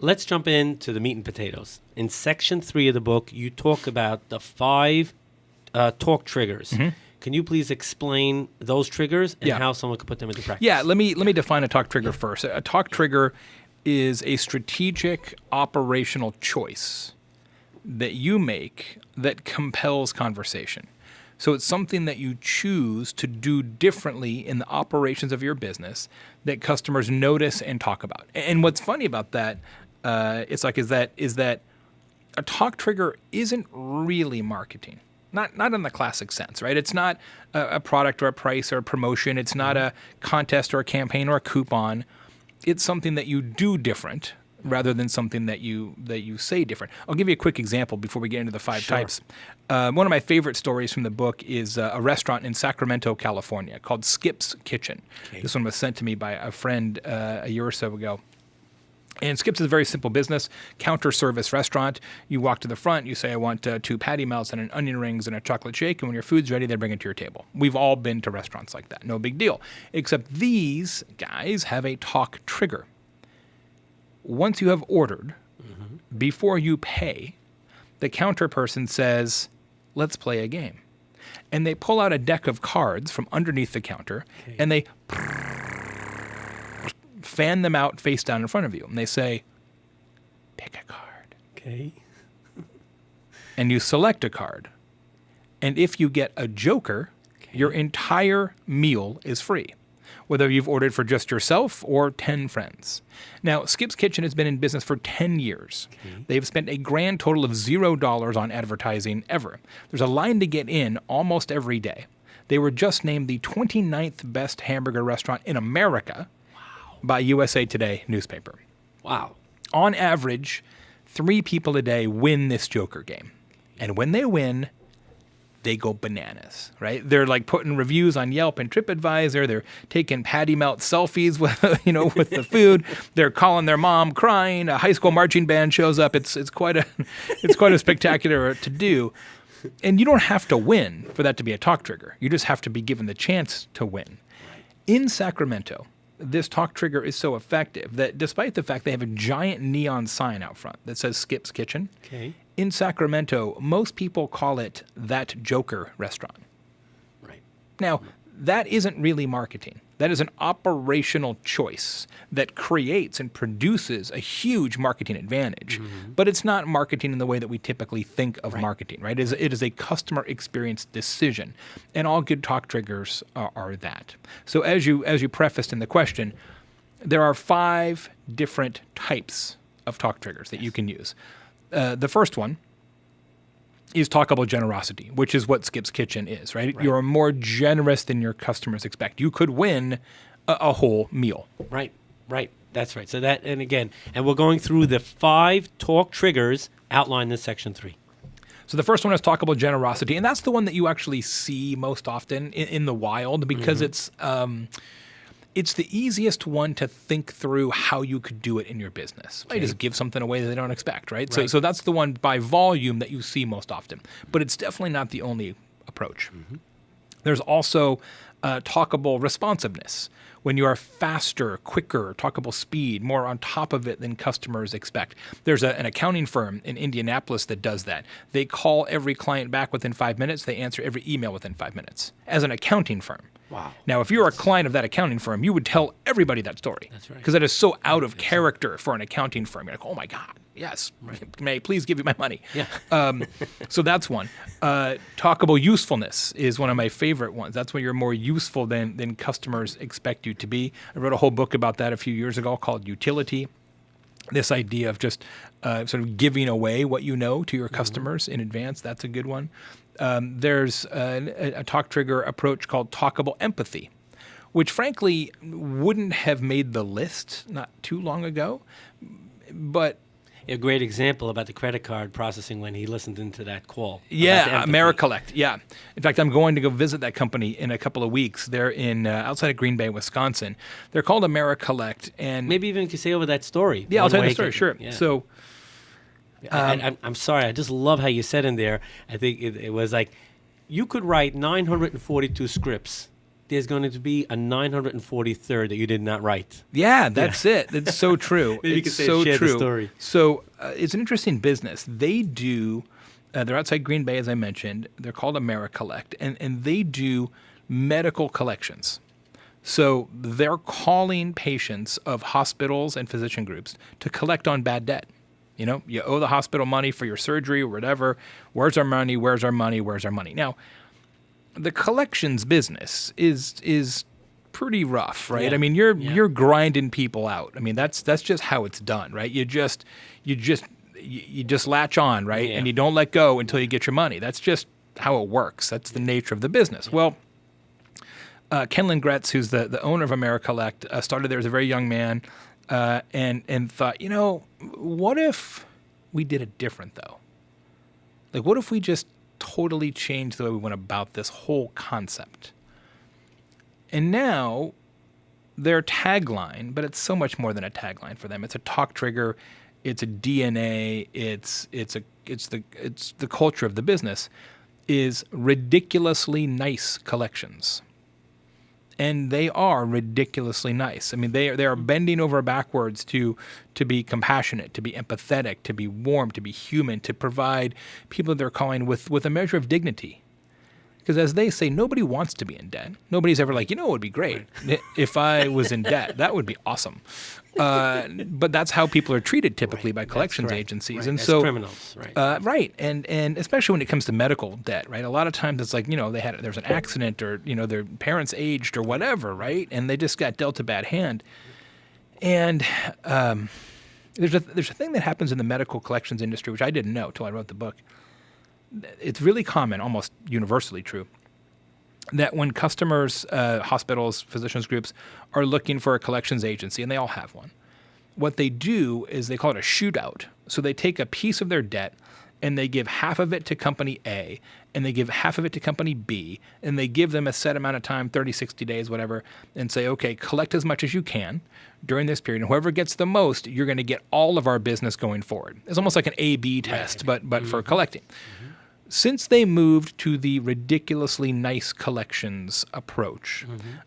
let's jump into the meat and potatoes. In section 3 of the book, you talk about the 5 talk triggers. Mm-hmm. Can you please explain those triggers and how someone could put them into practice? Yeah, let me define a talk trigger first. A talk trigger is a strategic operational choice that you make that compels conversation. So it's something that you choose to do differently in the operations of your business that customers notice and talk about. And what's funny about that, is that a talk trigger isn't really marketing. Not in the classic sense, right? It's not a product or a price or a promotion. It's not a contest or a campaign or a coupon. It's something that you do different rather than something that you say different. I'll give you a quick example before we get into the 5 types. One of my favorite stories from the book is a restaurant in Sacramento, California called Skip's Kitchen. Okay. This one was sent to me by a friend a year or so ago. And Skip's is a very simple business, counter service restaurant. You walk to the front, you say, I want 2 patty melts and an onion rings and a chocolate shake, and when your food's ready, they bring it to your table. We've all been to restaurants like that. No big deal. Except these guys have a talk trigger. Once you have ordered, before you pay, the counter person says, let's play a game. And they pull out a deck of cards from underneath the counter, and they fan them out face down in front of you. And they say, pick a card. Okay. And you select a card. And if you get a joker, your entire meal is free, whether you've ordered for just yourself or 10 friends. Now, Skip's Kitchen has been in business for 10 years. Okay. They've spent a grand total of $0 on advertising ever. There's a line to get in almost every day. They were just named the 29th best hamburger restaurant in America by USA Today newspaper. Wow. On average, 3 people a day win this Joker game. And when they win, they go bananas, right? They're like putting reviews on Yelp and TripAdvisor. They're taking patty melt selfies with, with the food. They're calling their mom crying. A high school marching band shows up. It's quite a spectacular to do. And you don't have to win for that to be a talk trigger. You just have to be given the chance to win. In Sacramento, this talk trigger is so effective that despite the fact they have a giant neon sign out front that says Skip's Kitchen, in Sacramento, most people call it that Joker restaurant. Right. Now, that isn't really marketing. That is an operational choice that creates and produces a huge marketing advantage. Mm-hmm. But it's not marketing in the way that we typically think of marketing, right? It is a customer experience decision. And all good talk triggers are that. So as you prefaced in the question, there are 5 different types of talk triggers that you can use. The first one is talkable generosity, which is what Skip's Kitchen is, right? You're more generous than your customers expect. You could win a whole meal. Right. That's right. So that, and we're going through the 5 talk triggers outlined in section 3. So the first one is talkable generosity, and that's the one that you actually see most often in the wild because it's the easiest one to think through how you could do it in your business. Right? Just give something away that they don't expect, right? So that's the one by volume that you see most often. But it's definitely not the only approach. Mm-hmm. There's also talkable responsiveness. When you are faster, quicker, talkable speed, more on top of it than customers expect. There's an accounting firm in Indianapolis that does that. They call every client back within 5 minutes. They answer every email within 5 minutes as an accounting firm. Wow. Now, if you're a client of that accounting firm, you would tell everybody that story. That's right. Because that is so out of character for an accounting firm. You're like, oh my God, yes, may I please give you my money? Yeah. So that's one. Talkable usefulness is one of my favorite ones. That's when you're more useful than customers expect you to be. I wrote a whole book about that a few years ago called Utility. This idea of just sort of giving away what you know to your customers in advance. That's a good one. There's a talk trigger approach called talkable empathy, which frankly wouldn't have made the list not too long ago. But a great example about the credit card processing when he listened into that call. Yeah, AmeriCollect. Yeah. In fact, I'm going to go visit that company in a couple of weeks. They're in outside of Green Bay, Wisconsin. They're called AmeriCollect. And maybe even you could say over that story. Yeah, I'll tell you the story, sure. Yeah. So I'm sorry. I just love how you said in there, I think it was like, you could write 942 scripts there's going to be a 943rd that you did not write. Yeah, that's it. It's so true. Maybe you it's could say so share true. the story. So it's an interesting business. They do, they're outside Green Bay, as I mentioned. They're called AmeriCollect, and they do medical collections. So they're calling patients of hospitals and physician groups to collect on bad debt. You know, you owe the hospital money for your surgery or whatever. Where's our money? Where's our money? Where's our money? Now, the collections business is pretty rough, right? Yeah. I mean, you're grinding people out. I mean, that's just how it's done, right? You just latch on, right? Yeah. And you don't let go until you get your money. That's just how it works. That's the nature of the business. Well, Ken Lindgretz, who's the owner of AmeriCollect, started there as a very young man, and thought, you know, what if we did it different though? Like, what if we just totally changed the way we went about this whole concept? And now their tagline, but it's so much more than a tagline for them. It's a talk trigger. It's a DNA. It's the culture of the business, is ridiculously nice collections. And they are ridiculously nice. I mean, they are bending over backwards to be compassionate, to be empathetic, to be warm, to be human, to provide people they're calling with a measure of dignity. Because as they say, nobody wants to be in debt. Nobody's ever like, you know, it would be great if I was in debt. That would be awesome. But that's how people are treated typically by collections agencies. Right. And As so criminals, right? Right, and especially when it comes to medical debt, right? A lot of times it's like, you know, there's an accident, or, you know, their parents aged or whatever, right? And they just got dealt a bad hand. And there's a thing that happens in the medical collections industry, which I didn't know till I wrote the book. It's really common, almost universally true, that when customers, hospitals, physicians groups are looking for a collections agency, and they all have one, what they do is they call it a shootout. So they take a piece of their debt and they give half of it to company A and they give half of it to company B, and they give them a set amount of time, 30, 60 days, whatever, and say, okay, collect as much as you can during this period. And whoever gets the most, you're going to get all of our business going forward. It's almost like an A-B test, but for collecting. Mm-hmm. Since they moved to the ridiculously nice collections approach,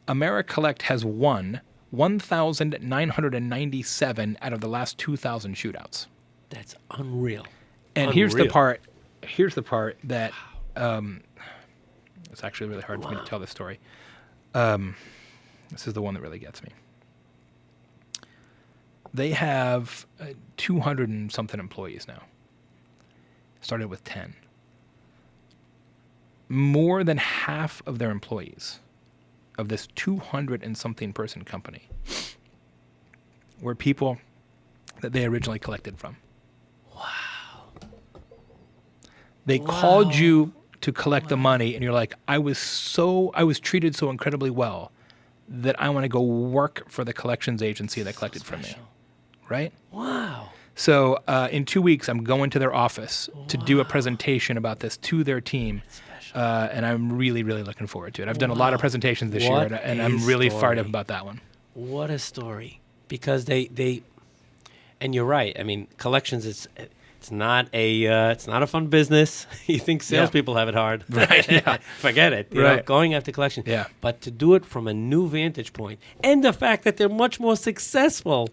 AmeriCollect has won 1,997 out of the last 2,000 shootouts. That's unreal. And here's the part that it's actually really hard for me to tell this story. This is the one that really gets me. They have 200 and something employees now. Started with 10. More than half of their employees of this 200 and something person company were people that they originally collected from. Wow. They called you to collect the money, and you're like, I was treated so incredibly well that I want to go work for the collections agency that collected from me. Right? Wow. So in 2 weeks, I'm going to their office to do a presentation about this to their team. And I'm really, really looking forward to it. I've done a lot of presentations this year, and I'm really fired up about that one. What a story. Because they and you're right. I mean, collections, it's not a fun business. You think salespeople have it hard. Right, yeah. Forget it. You know, going after collections. Yeah. But to do it from a new vantage point, and the fact that they're much more successful.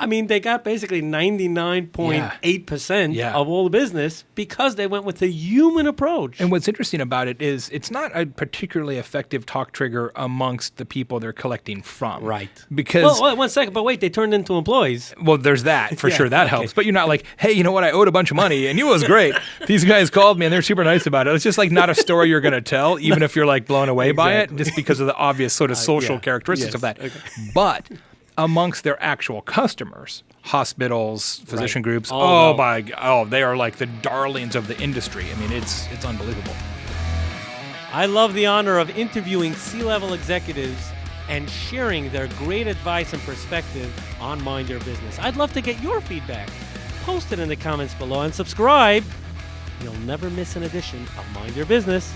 I mean, they got basically 99.8% of all the business because they went with the human approach. And what's interesting about it is it's not a particularly effective talk trigger amongst the people they're collecting from. Right. Because... Well, 1 second, but wait, they turned into employees. Well, there's that, for sure. That helps. But you're not like, hey, you know what? I owed a bunch of money, and it was great. These guys called me, and they're super nice about it. It's just like not a story you're going to tell, even if you're like blown away by it, just because of the obvious sort of social characteristics of that. Okay. But... amongst their actual customers, hospitals, physician groups, they are like the darlings of the industry. I mean, it's unbelievable. I love the honor of interviewing C-level executives and sharing their great advice and perspective on Mind Your Business. I'd love to get your feedback. Post it in the comments below and subscribe. You'll never miss an edition of Mind Your Business.